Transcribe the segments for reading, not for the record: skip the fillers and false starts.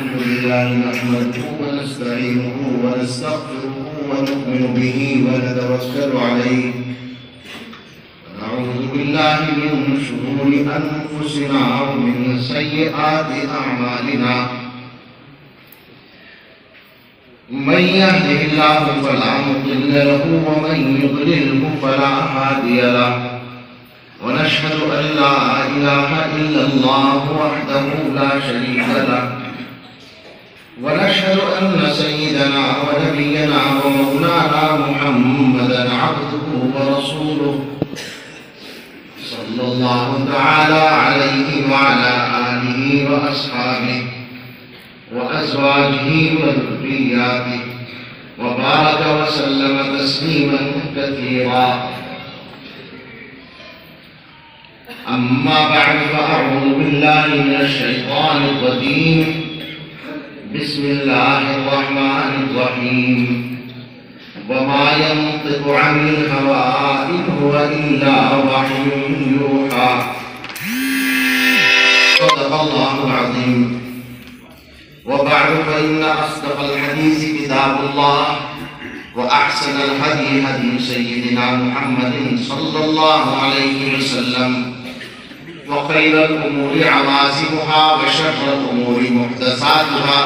لله نحمده ونستعينه ونستغفره ونؤمن به ونتوكل عليه ونعوذ بالله من شرور أنفسنا ومن سيئات أعمالنا من يهده الله فلا مضل له ومن يضلله فلا هادي له ونشهد أن لا إله إلا الله وحده لا شريك له ونشهد أن سيدنا ونبينا ومولانا محمدا عبده ورسوله صلى الله تعالى عليه وعلى آله وأصحابه وأزواجه وذرياته وبارك وسلم تسليما كثيرا. أما بعد فأعوذ بالله من الشيطان الرجيم. بسم الله الرحمن الرحيم. وما ينطق عن الهوى إن هو إلا وحي يوحى. صدق الله العظيم. وبعد فإن أصدق الحديث كتاب الله وأحسن الهدي هدي سيدنا محمد صلى الله عليه وسلم وخير الأمور عوازمها وشر الأمور محدثاتها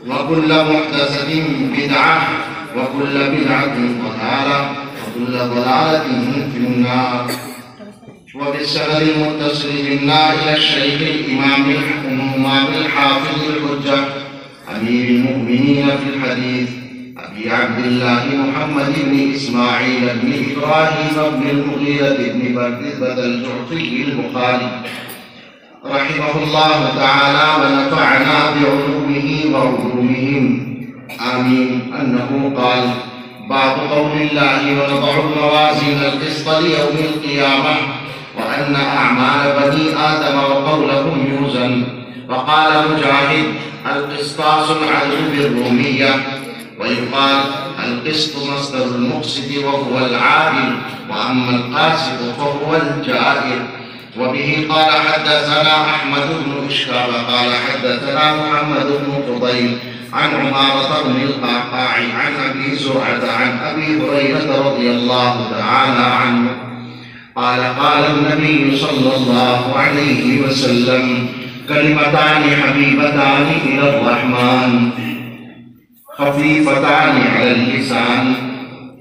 وكل محدثة بدعة وكل بدعة ضلالة وكل ضلالة في النار. وبالسند المتصل منا إلى الشيخ الإمام الحافظ الحجة أمير المؤمنين في الحديث أبي عبد الله محمد بن إسماعيل بن إبراهيم بن المغيرة بن بردبة الجعفي البخاري رحمه الله تعالى ونفعنا بعلومه وعلومهم آمين. أنه قال: باب قول الله ونضع الموازين القسط ليوم القيامة وأن أعمال بني آدم وقولهم يوزن. وقال مجاهد: القسطاس العدل بالرومية. ويقال: القسط مصدر المقسط وهو العادل، وأما القاسط فهو الجائر. وبه قال حدثنا أحمد بن إشكاب قال حدثنا محمد بن فضيل عن عمارة بن القعقاع عن أبي زرعة عن أبي هريرة رضي الله تعالى عنه قال: قال النبي صلى الله عليه وسلم: كلمتان حبيبتان إلى الرحمن خفيفتان على اللسان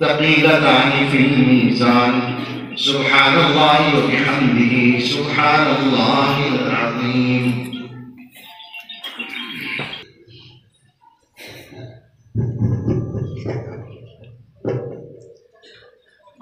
ثقيلتان في الميزان سبحان الله وبحمده سبحان الله العظيم.